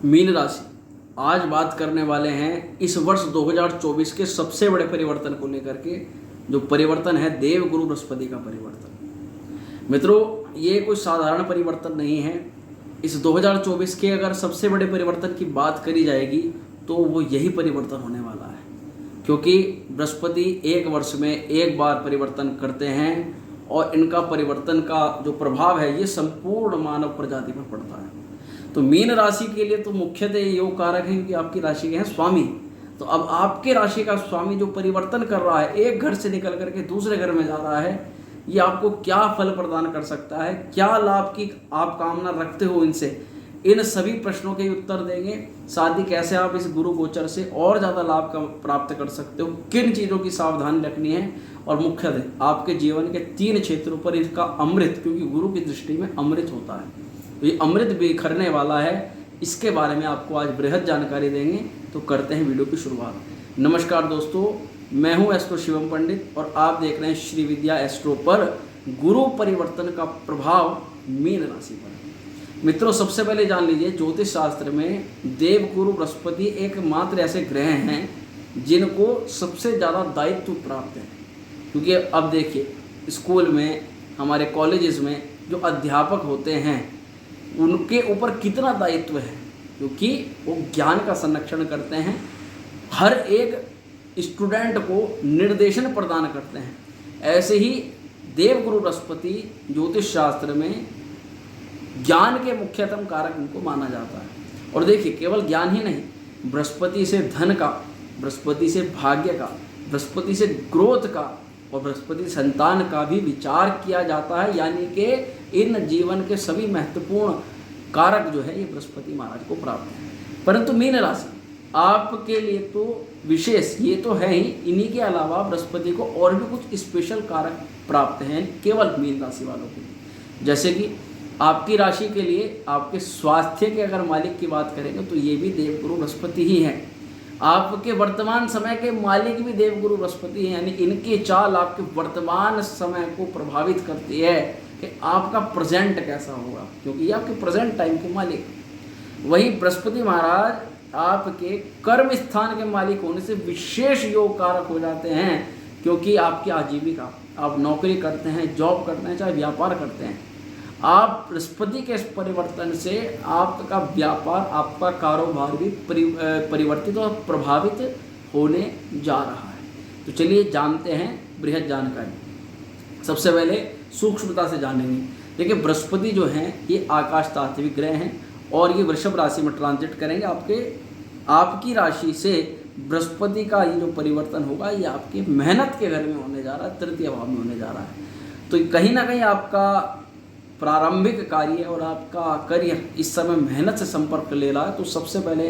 Mean राशि, आज बात करने वाले हैं इस वर्ष 2024 के सबसे बड़े परिवर्तन को लेकर के। जो परिवर्तन है देव गुरु बृहस्पति का परिवर्तन। मित्रों, ये कोई साधारण परिवर्तन नहीं है। इस 2024 के अगर सबसे बड़े परिवर्तन की बात करी जाएगी तो वो यही परिवर्तन होने वाला है, क्योंकि बृहस्पति एक वर्ष में एक बार परिवर्तन करते हैं और इनका परिवर्तन का जो प्रभाव है ये संपूर्ण मानव प्रजाति पर पड़ता है। तो मीन राशि के लिए तो मुख्यतः योग कारक है, क्योंकि आपकी राशि के हैं स्वामी। तो अब आपके राशि का स्वामी जो परिवर्तन कर रहा है, एक घर से निकल करके दूसरे घर में जा रहा है, ये आपको क्या फल प्रदान कर सकता है, क्या लाभ की आप कामना रखते हो इनसे, इन सभी प्रश्नों के उत्तर देंगे। साथ ही कैसे आप इस गुरु गोचर से और ज़्यादा लाभ का प्राप्त कर सकते हो, किन चीज़ों की सावधानी रखनी है, और मुख्यतः आपके जीवन के 3 क्षेत्रों पर इसका अमृत, क्योंकि गुरु की दृष्टि में अमृत होता है, तो ये अमृत बिखरने वाला है। इसके बारे में आपको आज बृहद जानकारी देंगे। तो करते हैं वीडियो की शुरुआत। नमस्कार दोस्तों, मैं हूं एस्ट्रो शिवम पंडित और आप देख रहे हैं श्री विद्या एस्ट्रो पर गुरु परिवर्तन का प्रभाव मीन राशि पर। मित्रों, सबसे पहले जान लीजिए, ज्योतिष शास्त्र में देव गुरु बृहस्पति एकमात्र ऐसे ग्रह हैं जिनको सबसे ज़्यादा दायित्व प्राप्त है। क्योंकि अब देखिए, स्कूल में, हमारे कॉलेजेस में जो अध्यापक होते हैं उनके ऊपर कितना दायित्व है, क्योंकि वो ज्ञान का संरक्षण करते हैं, हर एक स्टूडेंट को निर्देशन प्रदान करते हैं। ऐसे ही देवगुरु बृहस्पति ज्योतिष शास्त्र में ज्ञान के मुख्यतम कारक उनको माना जाता है। और देखिए, केवल ज्ञान ही नहीं, बृहस्पति से धन का, बृहस्पति से भाग्य का, बृहस्पति से ग्रोथ का और बृहस्पति संतान का भी विचार किया जाता है। यानी कि इन जीवन के सभी महत्वपूर्ण कारक जो है ये बृहस्पति महाराज को प्राप्त है। परंतु मीन राशि आपके लिए तो विशेष ये तो है ही, इन्हीं के अलावा बृहस्पति को और भी कुछ स्पेशल कारक प्राप्त हैं केवल मीन राशि वालों को। जैसे कि आपकी राशि के लिए आपके स्वास्थ्य के अगर मालिक की बात करेंगे तो ये भी देवगुरु बृहस्पति ही हैं। आपके वर्तमान समय के मालिक भी देवगुरु बृहस्पति हैं, यानी इनकी चाल आपके वर्तमान समय को प्रभावित करती है कि आपका प्रेजेंट कैसा होगा, क्योंकि ये आपके प्रेजेंट टाइम के मालिक। वही बृहस्पति महाराज आपके कर्म स्थान के मालिक होने से विशेष योग कारक हो जाते हैं, क्योंकि आपकी आजीविका, आप नौकरी करते हैं, जॉब करते हैं, चाहे व्यापार करते हैं, आप बृहस्पति के इस परिवर्तन से आपका व्यापार, आपका कारोबार भी परिवर्तित और प्रभावित होने जा रहा है। तो चलिए जानते हैं बृहद जानकारी। सबसे पहले सूक्ष्मता से जानेंगे। देखिए, बृहस्पति जो हैं ये आकाश तात्विक ग्रह हैं और ये वृषभ राशि में ट्रांजिट करेंगे। आपकी राशि से बृहस्पति का ये जो परिवर्तन होगा ये आपके मेहनत के घर में होने जा रहा है, तृतीय भाव में होने जा रहा है। तो कहीं ना कहीं आपका प्रारंभिक कार्य और आपका करियर इस समय मेहनत से संपर्क ले रहा है। तो सबसे पहले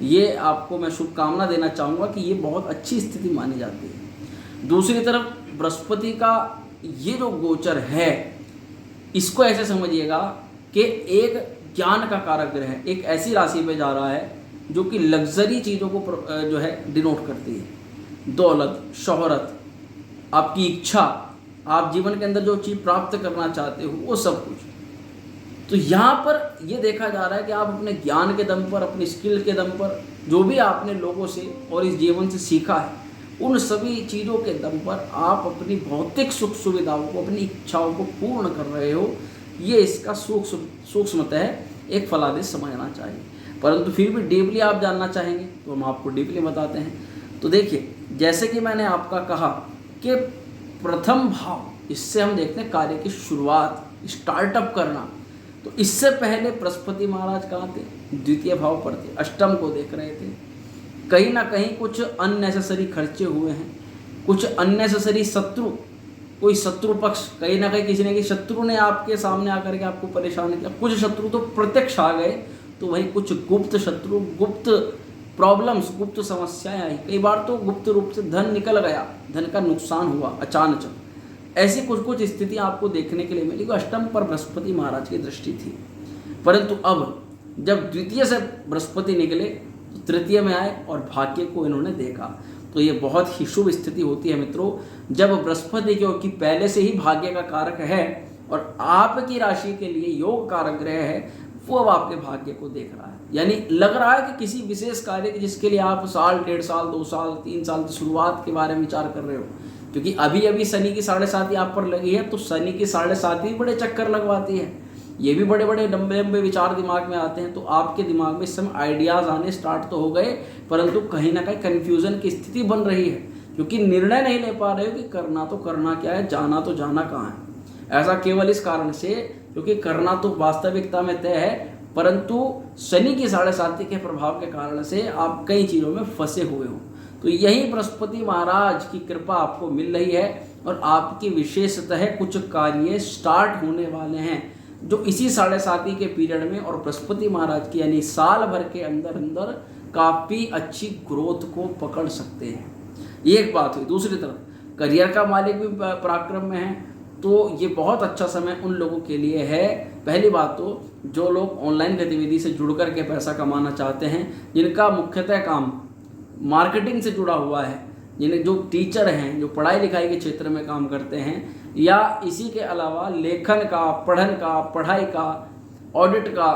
ये आपको मैं शुभकामना देना चाहूँगा कि ये बहुत अच्छी स्थिति मानी जाती है। दूसरी तरफ बृहस्पति का ये जो गोचर है, इसको ऐसे समझिएगा कि एक ज्ञान का कारक ग्रह है, एक ऐसी राशि पे जा रहा है जो कि लग्जरी चीज़ों को जो है डिनोट करती है। दौलत, शोहरत, आपकी इच्छा, आप जीवन के अंदर जो चीज़ प्राप्त करना चाहते हो वो सब कुछ। तो यहाँ पर ये देखा जा रहा है कि आप अपने ज्ञान के दम पर, अपनी स्किल के दम पर, जो भी आपने लोगों से और इस जीवन से सीखा है, उन सभी चीज़ों के दम पर आप अपनी भौतिक सुख सुविधाओं को, अपनी इच्छाओं को पूर्ण कर रहे हो। ये इसका सूक्ष्मतः एक फलादेश समझना चाहिए। परंतु फिर भी डीपली आप जानना चाहेंगे तो हम आपको डीपली बताते हैं। तो देखिए, जैसे कि मैंने आपका कहा कि प्रथम भाव, इससे हम देखते हैं कार्य की शुरुआत, स्टार्टअप करना। तो इससे पहले बृहस्पति महाराज कहाँ थे? द्वितीय भाव पर थे, अष्टम को देख रहे थे। कहीं ना कहीं कुछ अननेसेसरी खर्चे हुए हैं, कुछ अननेसेसरी शत्रु, कोई शत्रु पक्ष, कहीं ना कहीं किसी न किसी शत्रु ने आपके सामने आकर के आपको परेशान किया। कुछ शत्रु तो प्रत्यक्ष आ गए, तो वहीं कुछ गुप्त शत्रु, गुप्त प्रॉब्लम्स, गुप्त समस्याएं आई। कई बार तो गुप्त रूप से धन निकल गया, धन का नुकसान हुआ अचानक। ऐसी कुछ स्थितियां आपको देखने के लिए मिली। अष्टम पर बृहस्पति महाराज की दृष्टि थी। परंतु अब जब द्वितीय से बृहस्पति निकले तो तृतीय में आए और भाग्य को इन्होंने देखा। तो ये बहुत ही शुभ स्थिति होती है मित्रों, जब बृहस्पति, क्योंकि पहले से ही भाग्य का कारक है और आपकी राशि के लिए योग कारक ग्रह है, वो अब आपके भाग्य को देख रहा है। यानी लग रहा है कि किसी विशेष कार्य के जिसके लिए आप साल, 1.5 साल, 2 साल, 3 साल की शुरुआत के बारे में विचार कर रहे हो, क्योंकि अभी अभी शनि की 7.5 आप पर लगी है, तो शनि की 7.5 बड़े चक्कर लगवाती है। ये भी बड़े बड़े लंबे लंबे विचार दिमाग में आते हैं। तो आपके दिमाग में इस समय आइडियाज़ आने स्टार्ट तो हो गए, परंतु कहीं ना कहीं कन्फ्यूज़न की स्थिति बन रही है, क्योंकि निर्णय नहीं ले पा रहे हो कि करना तो करना क्या है, जाना तो जाना कहाँ है। ऐसा केवल इस कारण से क्योंकि करना तो वास्तविकता में तय है, परंतु शनि की 7.5 के प्रभाव के कारण से आप कई चीज़ों में फंसे हुए हो। तो यही बृहस्पति महाराज की कृपा आपको मिल रही है और आपकी विशेषतः कुछ कार्य स्टार्ट होने वाले हैं जो इसी 7.5 के पीरियड में और बृहस्पति महाराज की यानी साल भर के अंदर अंदर काफ़ी अच्छी ग्रोथ को पकड़ सकते हैं। ये एक बात हुई। दूसरी तरफ करियर का मालिक भी पराक्रम में है, तो ये बहुत अच्छा समय उन लोगों के लिए है। पहली बात तो जो लोग ऑनलाइन गतिविधि से जुड़ कर के पैसा कमाना चाहते हैं, जिनका मुख्यतः काम मार्केटिंग से जुड़ा हुआ है, जिन्हें जो टीचर हैं, जो पढ़ाई लिखाई के क्षेत्र में काम करते हैं, या इसी के अलावा लेखन का, पढ़न का, पढ़ाई का, ऑडिट का,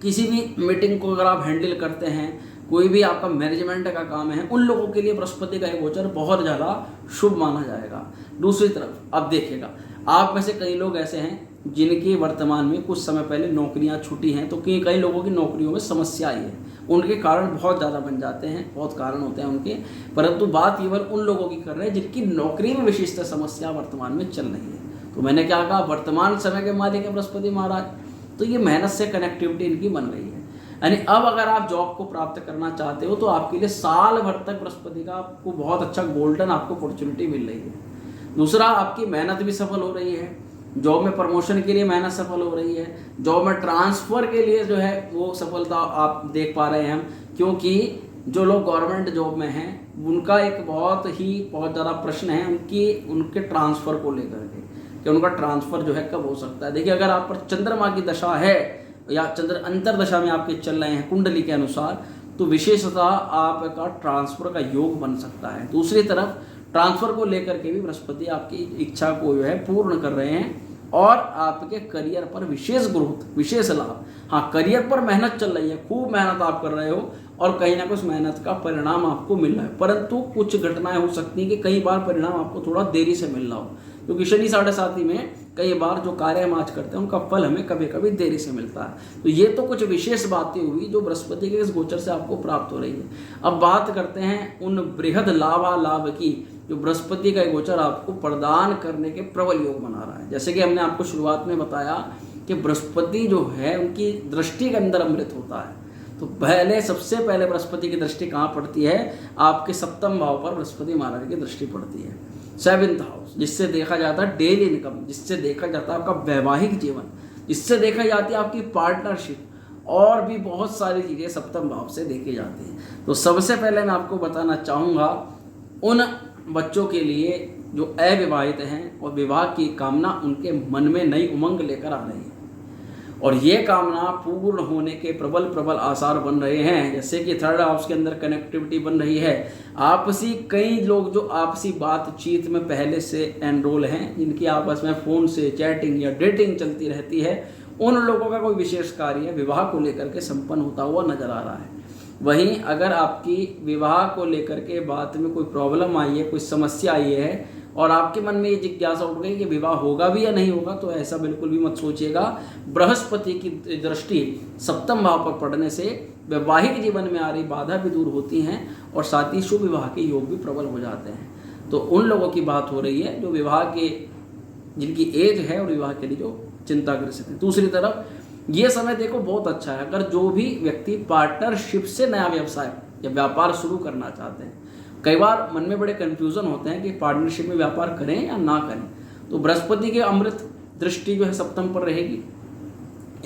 किसी भी मीटिंग को अगर आप हैंडल करते हैं, कोई भी आपका मैनेजमेंट का काम है, उन लोगों के लिए बृहस्पति का एक गोचर बहुत ज़्यादा शुभ माना जाएगा। दूसरी तरफ अब देखिएगा, आप में से कई लोग ऐसे हैं जिनकी वर्तमान में कुछ समय पहले नौकरियां छूटी हैं, तो कई लोगों की नौकरियों में समस्या आई है। उनके कारण बहुत ज़्यादा बन जाते हैं, बहुत कारण होते हैं उनके, परंतु बात केवल उन लोगों की कर रहे हैं जिनकी नौकरी में विशिष्ट समस्या वर्तमान में चल रही है। तो मैंने क्या कहा, वर्तमान समय के मालिक है बृहस्पति महाराज, तो ये मेहनत से कनेक्टिविटी इनकी बन रही है। यानी अब अगर आप जॉब को प्राप्त करना चाहते हो तो आपके लिए साल भर तक बृहस्पति का आपको बहुत अच्छा गोल्डन आपको अपॉर्चुनिटी मिल रही है। दूसरा, आपकी मेहनत भी सफल हो रही है, जॉब में प्रमोशन के लिए मेहनत सफल हो रही है, जॉब में ट्रांसफ़र के लिए जो है वो सफलता आप देख पा रहे हैं हम, क्योंकि जो लोग गवर्नमेंट जॉब में हैं उनका एक बहुत ज़्यादा प्रश्न है उनके ट्रांसफ़र को लेकर के कि उनका ट्रांसफ़र जो है कब हो सकता है। देखिए, अगर आप पर चंद्रमा की दशा है या चंद्र अंतर दशा में आपके चल रहे हैं कुंडली के अनुसार, तो विशेषतः आपका ट्रांसफ़र का योग बन सकता है। दूसरी तरफ ट्रांसफ़र को लेकर के भी बृहस्पति आपकी इच्छा को जो है पूर्ण कर रहे हैं और आपके करियर पर विशेष ग्रोथ, विशेष लाभ। हाँ, करियर पर मेहनत चल रही है, खूब मेहनत आप कर रहे हो और कहीं ना कुछ मेहनत का परिणाम आपको मिल रहा है, परंतु कुछ घटनाएं हो सकती हैं कि कई बार परिणाम आपको थोड़ा देरी से मिल रहा हो, क्योंकि शनि 7.5 में कई बार जो कार्य हम आज करते हैं उनका फल हमें कभी कभी देरी से मिलता है। तो ये तो कुछ विशेष बातें हुई जो बृहस्पति के इस गोचर से आपको प्राप्त हो रही है। अब बात करते हैं उन बृहद लाभ की जो बृहस्पति का गोचर आपको प्रदान करने के प्रबल योग बना रहा है। जैसे कि हमने आपको शुरुआत में बताया कि बृहस्पति जो है उनकी दृष्टि के अंदर अमृत होता है। तो सबसे पहले बृहस्पति की दृष्टि कहाँ पड़ती है? आपके 7वें भाव पर बृहस्पति महाराज की दृष्टि पड़ती है, 7th हाउस, जिससे देखा जाता है डेली इनकम, जिससे देखा जाता है आपका वैवाहिक जीवन, जिससे देखा जाती है आपकी पार्टनरशिप, और भी बहुत सारी चीज़ें 7वें भाव से देखी जाती हैं। तो सबसे पहले मैं आपको बताना चाहूँगा उन बच्चों के लिए जो अविवाहित हैं और विवाह की कामना उनके मन में नई उमंग लेकर आ रही है, और ये कामना पूर्ण होने के प्रबल आसार बन रहे हैं। जैसे कि 3rd हाउस के अंदर कनेक्टिविटी बन रही है, कई लोग जो आपसी बातचीत में पहले से एनरोल हैं, जिनकी आपस में फ़ोन से चैटिंग या डेटिंग चलती रहती है, उन लोगों का कोई विशेष कार्य विवाह को लेकर के संपन्न होता हुआ नजर आ रहा है। वहीं अगर आपकी विवाह को लेकर के बात में कोई प्रॉब्लम आई है, कोई समस्या आई है और आपके मन में ये जिज्ञासा उठ गई कि विवाह होगा भी या नहीं होगा, तो ऐसा बिल्कुल भी मत सोचिएगा। बृहस्पति की दृष्टि 7वें भाव पर पड़ने से वैवाहिक जीवन में आ रही बाधा भी दूर होती हैं और साथ ही शुभ विवाह के योग भी प्रबल हो जाते हैं। तो उन लोगों की बात हो रही है जो विवाह के, जिनकी एज है और विवाह के लिए जो चिंताग्रस्त है। दूसरी तरफ ये समय देखो बहुत अच्छा है, अगर जो भी व्यक्ति पार्टनरशिप से नया व्यवसाय या व्यापार शुरू करना चाहते हैं। कई बार मन में बड़े कन्फ्यूज़न होते हैं कि पार्टनरशिप में व्यापार करें या ना करें, तो बृहस्पति के अमृत दृष्टि जो है 7वें पर रहेगी।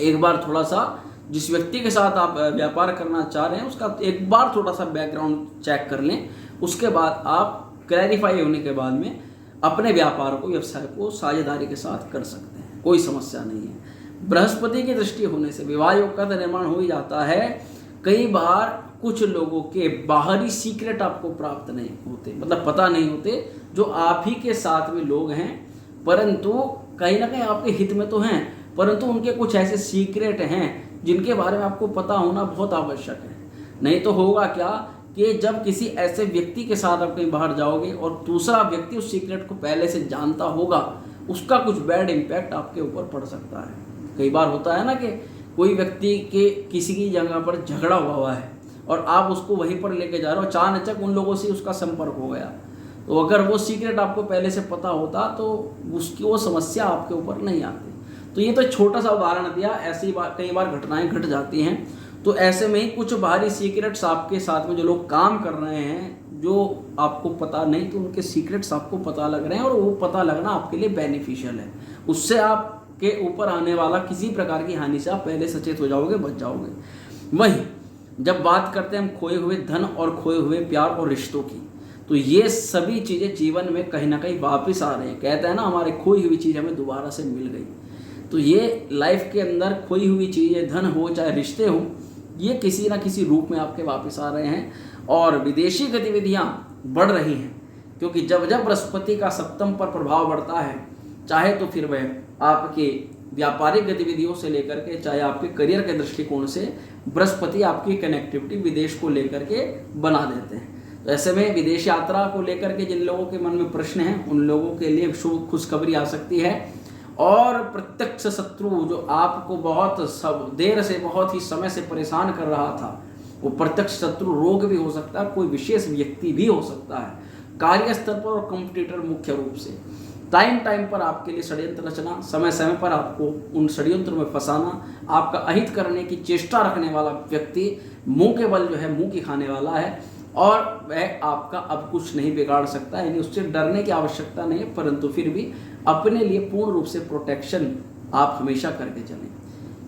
एक बार थोड़ा सा जिस व्यक्ति के साथ आप व्यापार करना चाह रहे हैं उसका एक बार थोड़ा सा बैकग्राउंड चेक कर लें, उसके बाद आप क्लैरिफाई होने के बाद में अपने व्यापार को, व्यवसाय को साझेदारी के साथ कर सकते हैं, कोई समस्या नहीं है। बृहस्पति की दृष्टि होने से विवाह योग का तो निर्माण हो ही जाता है। कई बार कुछ लोगों के बाहरी सीक्रेट आपको प्राप्त नहीं होते, मतलब पता नहीं होते, जो आप ही के साथ में लोग हैं, परंतु कहीं ना कहीं आपके हित में तो हैं, परंतु उनके कुछ ऐसे सीक्रेट हैं जिनके बारे में आपको पता होना बहुत आवश्यक है। नहीं तो होगा क्या कि जब किसी ऐसे व्यक्ति के साथ आप कहीं बाहर जाओगे और दूसरा व्यक्ति उस सीक्रेट को पहले से जानता होगा, उसका कुछ बैड इम्पैक्ट आपके ऊपर पड़ सकता है। कई बार होता है ना कि कोई व्यक्ति के किसी की जगह पर झगड़ा हुआ है और आप उसको वहीं पर लेके जा रहे हो, अचानक उन लोगों से उसका संपर्क हो गया, तो अगर वो सीक्रेट आपको पहले से पता होता तो उसकी वो समस्या आपके ऊपर नहीं आती। तो ये तो छोटा सा उदाहरण दिया, ऐसी बार कई बार घटनाएं घट जाती हैं। तो ऐसे में ही कुछ बाहरी सीक्रेट्स आपके साथ में जो लोग काम कर रहे हैं, जो आपको पता नहीं तो उनके सीक्रेट्स आपको पता लग रहे हैं, और वो पता लगना आपके लिए बेनिफिशियल है। उससे आपके ऊपर आने वाला किसी प्रकार की हानि से आप पहले सचेत हो जाओगे, बच जाओगे। वहीं जब बात करते हैं हम खोए हुए धन और खोए हुए प्यार और रिश्तों की, तो ये सभी चीज़ें जीवन में कहीं ना कहीं वापस आ रहे हैं। कहते हैं ना, हमारे खोई हुई चीज़ हमें दोबारा से मिल गई। तो ये लाइफ के अंदर खोई हुई चीज़ें, धन हो चाहे रिश्ते हो, ये किसी ना किसी रूप में आपके वापस आ रहे हैं। और विदेशी गतिविधियाँ बढ़ रही हैं, क्योंकि जब जब बृहस्पति का सप्तम पर प्रभाव बढ़ता है, चाहे तो फिर वह आपके व्यापारिक गतिविधियों से लेकर के चाहे आपके करियर के दृष्टिकोण से, बृहस्पति आपकी कनेक्टिविटी विदेश को लेकर के बना देते हैं। तो ऐसे में विदेश यात्रा को लेकर के जिन लोगों के मन में प्रश्न हैं, उन लोगों के लिए शुभ खुशखबरी आ सकती है। और प्रत्यक्ष शत्रु जो आपको बहुत देर से, बहुत ही समय से परेशान कर रहा था, वो प्रत्यक्ष शत्रु रोग भी हो सकता है, कोई विशेष व्यक्ति भी हो सकता है। कार्यस्थल पर और कंपटीटर मुख्य रूप से टाइम पर आपके लिए षड्यंत्र रचना, समय समय पर आपको उन षड्यंत्रों में फंसाना, आपका अहित करने की चेष्टा रखने वाला व्यक्ति मुंह के बल जो है मुंह की खाने वाला है, और वह आपका अब कुछ नहीं बिगाड़ सकता। यानी उससे डरने की आवश्यकता नहीं है, परंतु फिर भी अपने लिए पूर्ण रूप से प्रोटेक्शन आप हमेशा करके चलें,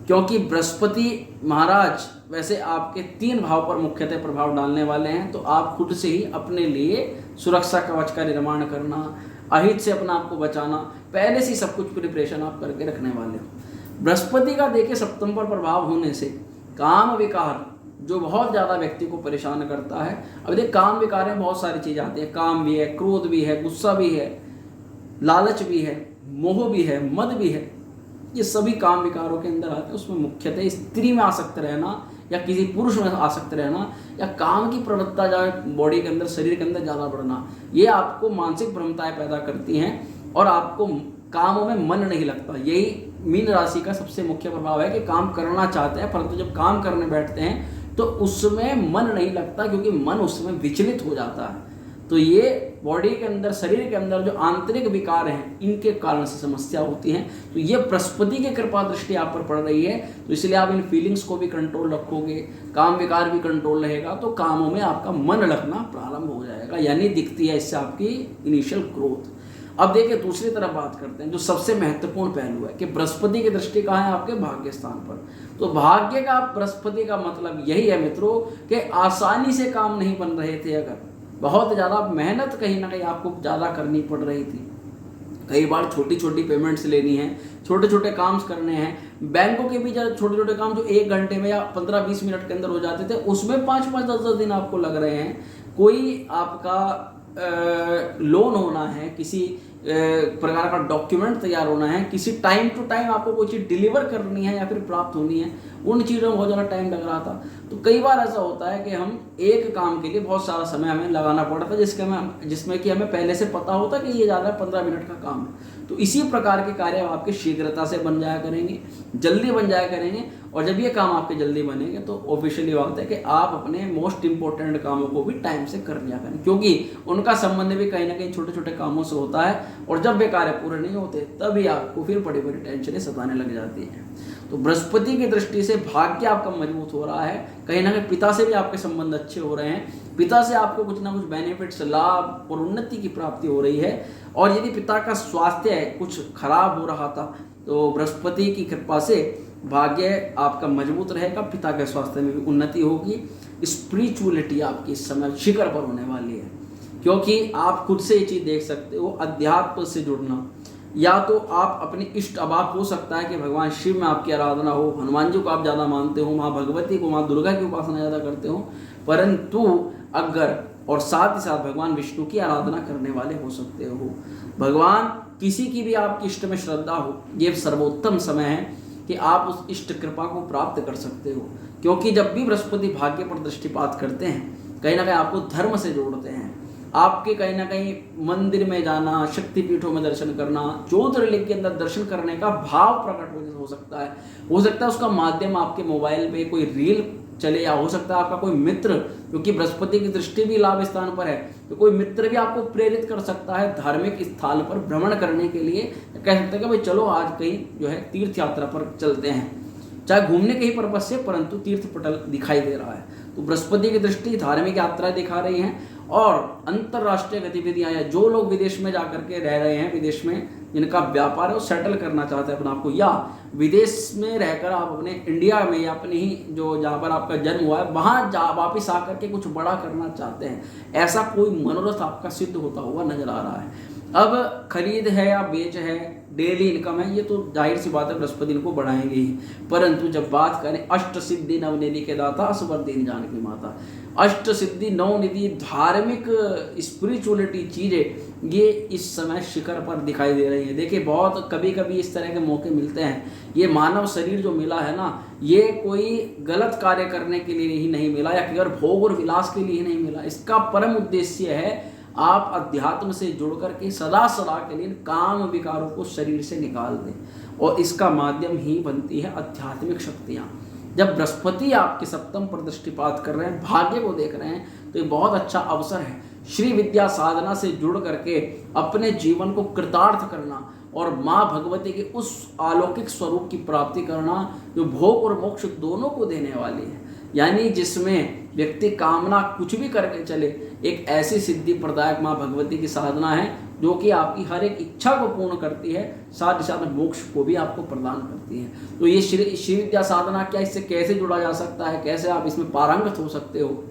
क्योंकि बृहस्पति महाराज वैसे आपके 3 भाव पर मुख्यतः प्रभाव डालने वाले हैं। तो आप खुद से ही अपने लिए सुरक्षा कवच का निर्माण करना, अहित से अपना आपको बचाना, पहले से सब कुछ प्रिपरेशन आप करके रखने वाले हो। बृहस्पति का देखिए सप्तम पर प्रभाव होने से काम विकार जो बहुत ज़्यादा व्यक्ति को परेशान करता है। अब देखिए काम विकार में बहुत सारी चीज़ आती है, काम भी है, क्रोध भी है, गुस्सा भी है, लालच भी है, मोह भी है, मद भी है, ये सभी काम विकारों के अंदर आते हैं। उसमें मुख्यतः स्त्री में आसक्त रहना या किसी पुरुष में आसक्त रहना या काम की प्रवृत्ता जो बॉडी के अंदर, शरीर के अंदर ज़्यादा बढ़ना, ये आपको मानसिक भ्रमताएं पैदा करती हैं और आपको कामों में मन नहीं लगता। यही मीन राशि का सबसे मुख्य प्रभाव है कि काम करना चाहते हैं, परंतु जब काम करने बैठते हैं तो उसमें मन नहीं लगता, क्योंकि मन उसमें विचलित हो जाता है। तो ये बॉडी के अंदर, शरीर के अंदर जो आंतरिक विकार हैं, इनके कारण से समस्या होती हैं। तो ये बृहस्पति की कृपा दृष्टि आप पर पड़ रही है, तो इसलिए आप इन फीलिंग्स को भी कंट्रोल रखोगे, काम विकार भी कंट्रोल रहेगा, तो कामों में आपका मन लगना प्रारंभ हो जाएगा। यानी दिखती है इससे आपकी इनिशियल ग्रोथ। अब देखिए दूसरी तरफ बात करते हैं, जो सबसे महत्वपूर्ण पहलू है कि बृहस्पति की दृष्टि कहाँ है, आपके भाग्य स्थान पर। तो भाग्य का बृहस्पति का मतलब यही है मित्रों कि आसानी से काम नहीं बन रहे थे, अगर बहुत ज़्यादा मेहनत कहीं ना कहीं आपको ज़्यादा करनी पड़ रही थी, कई बार छोटी छोटी पेमेंट्स लेनी है, छोटे छोटे काम करने हैं, बैंकों के भी छोटे छोटे काम जो 1 घंटे में या 15-20 मिनट के अंदर हो जाते थे, उसमें 5-5, 10-10 दिन आपको लग रहे हैं। कोई आपका लोन होना है, किसी प्रकार का डॉक्यूमेंट तैयार होना है, किसी टाइम टू टाइम आपको कोई चीज़ डिलीवर करनी है या फिर प्राप्त होनी है, उन चीज़ों में बहुत ज़्यादा टाइम लग रहा था। तो कई बार ऐसा होता है कि हम एक काम के लिए बहुत सारा समय हमें लगाना पड़ता है, जिसमें कि हमें पहले से पता होता कि ये ज़्यादा 15 मिनट का काम है। तो इसी प्रकार के कार्य आपके शीघ्रता से बन जाया करेंगे, जल्दी बन जाया करेंगे। और जब ये काम आपके जल्दी बनेंगे तो ऑफिशियली बात है कि आप अपने मोस्ट इंपॉर्टेंट कामों को भी टाइम से कर लिया करें, क्योंकि उनका संबंध भी कहीं ना कहीं छोटे छोटे कामों से होता है। और जब वे कार्य पूरे नहीं होते तभी आपको फिर बड़ी बड़ी टेंशनें सताने लग जाती हैं। तो बृहस्पति की दृष्टि से भाग्य आपका मजबूत हो रहा है, कहीं ना कहीं पिता से भी आपके संबंध अच्छे हो रहे हैं, पिता से आपको कुछ ना कुछ बेनिफिट्स, लाभ और उन्नति की प्राप्ति हो रही है। और यदि पिता का स्वास्थ्य कुछ खराब हो रहा था तो बृहस्पति की कृपा से भाग्य आपका मजबूत रहेगा, पिता के स्वास्थ्य में भी उन्नति होगी। स्पिरिचुअलिटी आपकी इस समय शिखर पर होने वाली है, क्योंकि आप खुद से ये चीज़ देख सकते हो, अध्यात्म से जुड़ना, या तो आप अपने इष्ट, अब आप हो सकता है कि भगवान शिव में आपकी आराधना हो, हनुमान जी को आप ज़्यादा मानते हो, माँ भगवती को, माँ दुर्गा की उपासना ज़्यादा करते हो, परंतु अगर और साथ ही साथ भगवान विष्णु की आराधना करने वाले हो सकते हो। भगवान किसी की भी आपकी इष्ट में श्रद्धा हो, ये सर्वोत्तम समय है कि आप उस इष्ट कृपा को प्राप्त कर सकते हो। क्योंकि जब भी बृहस्पति भाग्य पर दृष्टिपात करते हैं, कहीं ना कहीं आपको धर्म से जोड़ते हैं। आपके कहीं ना कहीं मंदिर में जाना, शक्तिपीठों में दर्शन करना, ज्योतिर्लिंग के अंदर दर्शन करने का भाव प्रकट हो सकता है। हो सकता है उसका माध्यम आपके मोबाइल पे कोई रील चले, या हो सकता है आपका कोई मित्र, क्योंकि बृहस्पति की दृष्टि भी लाभ स्थान पर है, तो कोई मित्र भी आपको प्रेरित कर सकता है धार्मिक स्थल पर भ्रमण करने के लिए। कह सकते हैं कि भाई चलो आज कहीं जो है तीर्थ यात्रा पर चलते हैं, चाहे घूमने के ही पर्पज से, परंतु तीर्थ पटल दिखाई दे रहा है। तो बृहस्पति की दृष्टि धार्मिक यात्रा दिखा रही है। और अंतरराष्ट्रीय गतिविधियां, या जो लोग विदेश में जाकर के रह रहे हैं, विदेश में जिनका व्यापार है वो सेटल करना चाहते हैं अपने आप को, या विदेश में रहकर आप अपने इंडिया में या अपने ही जो जहाँ पर आपका जन्म हुआ है वहाँ वापिस आकर के कुछ बड़ा करना चाहते हैं, ऐसा कोई मनोरथ आपका सिद्ध होता हुआ नजर आ रहा है। अब खरीद है या बेच है, डेली इनकम है, ये तो जाहिर सी बात है बृहस्पति इनको बढ़ाएंगे ही। परंतु जब बात करें अष्ट सिद्धि नवनिधि के दाता असवर दीन जानकी माता, अष्ट सिद्धि नवनिधि धार्मिक स्पिरिचुअलिटी चीज़ें ये इस समय शिखर पर दिखाई दे रही है। देखिए बहुत कभी कभी इस तरह के मौके मिलते हैं। ये मानव शरीर जो मिला है ना, ये कोई गलत कार्य करने के लिए ही नहीं मिला, या केवल भोग और विलास के लिए नहीं मिला। इसका परम उद्देश्य है आप अध्यात्म से जुड़ करके सदा सदा के लिए काम विकारों को शरीर से निकाल दें, और इसका माध्यम ही बनती है आध्यात्मिक शक्तियाँ। जब बृहस्पति आपके सप्तम पर दृष्टिपात कर रहे हैं, भाग्य को देख रहे हैं, तो ये बहुत अच्छा अवसर है श्री विद्या साधना से जुड़ करके अपने जीवन को कृतार्थ करना और माँ भगवती के उस अलौकिक स्वरूप की प्राप्ति करना जो भोग और मोक्ष दोनों को देने वाली है। यानी जिसमें व्यक्ति कामना कुछ भी करके चले, एक ऐसी सिद्धि प्रदायक माँ भगवती की साधना है जो कि आपकी हर एक इच्छा को पूर्ण करती है, साथ ही साथ मोक्ष को भी आपको प्रदान करती है। तो ये श्री विद्या साधना क्या, इससे कैसे जुड़ा जा सकता है, कैसे आप इसमें पारंगत हो सकते हो,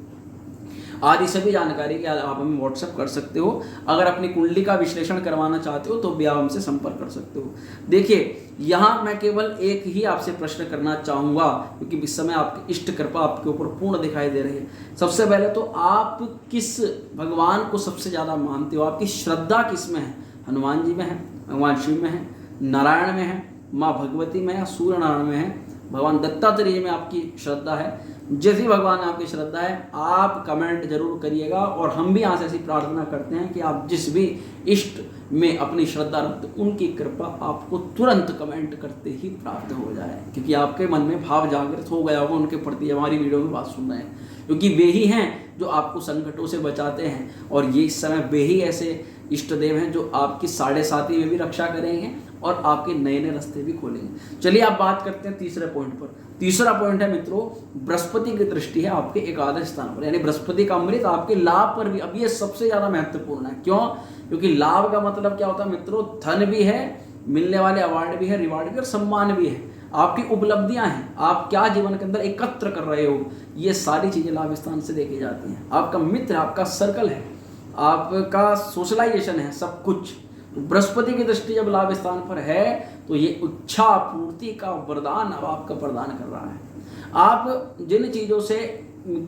आदि सभी जानकारी के आप हमें व्हाट्सएप कर सकते हो। अगर अपनी कुंडली का विश्लेषण करवाना चाहते हो तो भी आप हमसे संपर्क कर सकते हो। देखिए यहाँ मैं केवल एक ही आपसे प्रश्न करना चाहूँगा, क्योंकि इस समय आपकी इष्ट कृपा आपके ऊपर पूर्ण दिखाई दे रही है। सबसे पहले तो आप किस भगवान को सबसे ज़्यादा मानते हो, आपकी श्रद्धा किस में है? हनुमान जी में है, भगवान शिव में है, नारायण में है, माँ भगवती में है, सूर्य नारायण में है, भगवान दत्तात्रेय में आपकी श्रद्धा है? जैसी भगवान आपकी श्रद्धा है आप कमेंट जरूर करिएगा, और हम भी यहाँ से ऐसी प्रार्थना करते हैं कि आप जिस भी इष्ट में अपनी श्रद्धा रखते उनकी कृपा आपको तुरंत कमेंट करते ही प्राप्त हो जाए, क्योंकि आपके मन में भाव जागृत हो गया होगा उनके प्रति। हमारी वीडियो में बात सुन रहे हैं, क्योंकि वे ही हैं जो आपको संकटों से बचाते हैं, और ये इस समय वे ही ऐसे इष्ट देव हैं जो आपकी 7.5 में भी रक्षा करेंगे और आपके नए नए रास्ते भी खोलेंगे। चलिए आप बात करते हैं तीसरे पॉइंट पर। तीसरा पॉइंट है मित्रों, बृहस्पति की दृष्टि है आपके एकादश स्थान पर, यानी बृहस्पति का अमृत आपके लाभ पर भी। अब ये सबसे ज्यादा महत्वपूर्ण है। क्यों? क्योंकि लाभ का मतलब क्या होता है मित्रों? धन भी है, मिलने वाले अवार्ड भी है, रिवार्ड भी और सम्मान भी है, आपकी उपलब्धियां हैं, आप क्या जीवन के अंदर एकत्र कर रहे हो, ये सारी चीजें लाभ स्थान से देखी जाती हैं। आपका मित्र, आपका सर्कल है, आपका सोशलाइजेशन है, सब कुछ। तो बृहस्पति की दृष्टि जब लाभ स्थान पर है तो ये इच्छा पूर्ति का वरदान अब आपका प्रदान कर रहा है। आप जिन चीज़ों से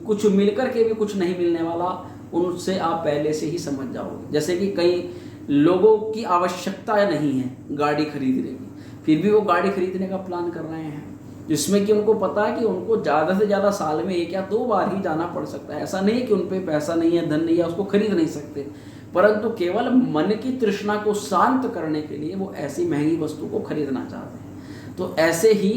कुछ मिलकर के भी कुछ नहीं मिलने वाला, उनसे आप पहले से ही समझ जाओगे। जैसे कि कई लोगों की आवश्यकता नहीं है गाड़ी खरीदने की, फिर भी वो गाड़ी खरीदने का प्लान कर रहे हैं, जिसमें कि उनको पता है कि उनको ज़्यादा से ज़्यादा साल में 1 या 2 बार ही जाना पड़ सकता है। ऐसा नहीं कि उन पर पैसा नहीं है, धन नहीं है, उसको खरीद नहीं सकते, परंतु केवल मन की तृष्णा को शांत करने के लिए वो ऐसी महंगी वस्तु को खरीदना चाहते हैं। तो ऐसे ही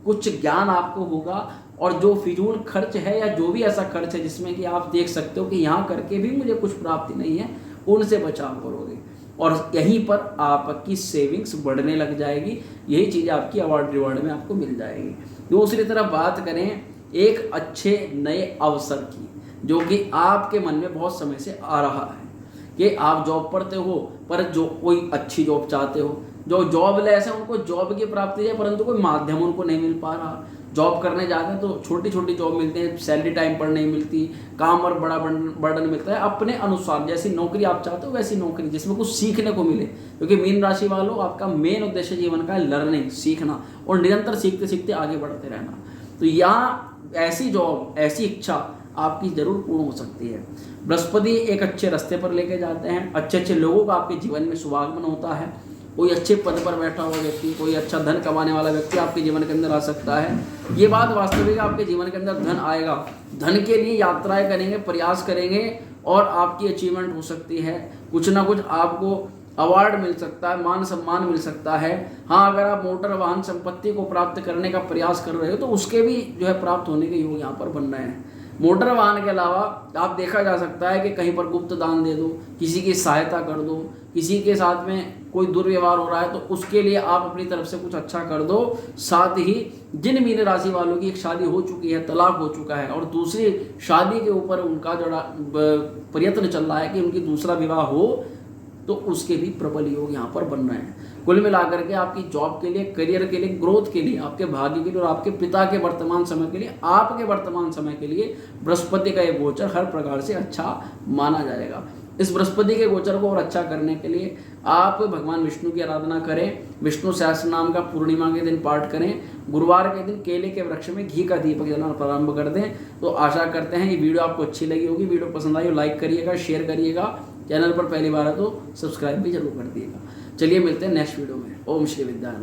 कुछ ज्ञान आपको होगा, और जो फिजूल खर्च है या जो भी ऐसा खर्च है जिसमें कि आप देख सकते हो कि यहाँ करके भी मुझे कुछ प्राप्ति नहीं है, उनसे बचाव करोगे, और यहीं पर आपकी सेविंग्स बढ़ने लग जाएगी। यही चीज़ आपकी अवार्ड रिवार्ड में आपको मिल जाएगी। दूसरी तरफ बात करें एक अच्छे नए अवसर की, जो कि आपके मन में बहुत समय से आ रहा है कि आप जॉब करते हो, पर जो कोई अच्छी जॉब चाहते हो, जो जॉबलेस है उनको जॉब की प्राप्ति है, परंतु कोई माध्यम उनको नहीं मिल पा रहा। जॉब करने जाते हैं तो छोटी छोटी जॉब मिलती है, सैलरी टाइम पर नहीं मिलती, काम और बड़ा बर्डन मिलता है। अपने अनुसार जैसी नौकरी आप चाहते हो वैसी नौकरी जिसमें कुछ सीखने को मिले, क्योंकि मीन राशि वालों आपका मेन उद्देश्य जीवन का है लर्निंग, सीखना, और निरंतर सीखते सीखते आगे बढ़ते रहना। तो यहाँ ऐसी जॉब, ऐसी इच्छा आपकी जरूर पूर्ण हो सकती है। बृहस्पति एक अच्छे रास्ते पर लेके जाते हैं, अच्छे अच्छे लोगों का आपके जीवन में शुभागमन होता है, कोई अच्छे पद पर बैठा हुआ व्यक्ति, कोई अच्छा धन कमाने वाला व्यक्ति आपके जीवन के अंदर आ सकता है। ये बात वास्तविक है, आपके जीवन के अंदर धन आएगा। धन के लिए यात्राएं करेंगे, प्रयास करेंगे और आपकी अचीवमेंट हो सकती है। कुछ ना कुछ आपको अवार्ड मिल सकता है, मान सम्मान मिल सकता है। हाँ, अगर आप मोटर वाहन संपत्ति को प्राप्त करने का प्रयास कर रहे हो तो उसके भी जो है प्राप्त होने के योग यहाँ पर बन रहे हैं। मोटर वाहन के अलावा आप देखा जा सकता है कि कहीं पर गुप्त दान दे दो, किसी की सहायता कर दो, किसी के साथ में कोई दुर्व्यवहार हो रहा है तो उसके लिए आप अपनी तरफ से कुछ अच्छा कर दो। साथ ही जिन मीन राशि वालों की एक शादी हो चुकी है, तलाक हो चुका है और दूसरी शादी के ऊपर उनका जो प्रयत्न चल रहा है कि उनकी दूसरा विवाह हो, तो उसके भी प्रबल योग यहाँ पर बन रहे हैं। कुल मिलाकर के आपकी जॉब के लिए, करियर के लिए, ग्रोथ के लिए, आपके भाग्य के लिए और आपके पिता के वर्तमान समय के लिए, आपके वर्तमान समय के लिए बृहस्पति का ये गोचर हर प्रकार से अच्छा माना जाएगा। इस बृहस्पति के गोचर को और अच्छा करने के लिए आप भगवान विष्णु की आराधना करें, विष्णु सहस्त्र नाम का पूर्णिमा के दिन पाठ करें, गुरुवार के दिन केले के वृक्ष में घी का दीपक जलाना प्रारंभ कर दें। तो आशा करते हैं ये वीडियो आपको अच्छी लगी होगी। वीडियो पसंद आई हो लाइक करिएगा, शेयर करिएगा, चैनल पर पहली बार है तो सब्सक्राइब भी जरूर कर दिएगा। चलिए मिलते हैं नेक्स्ट वीडियो में। ओम श्री विद्या।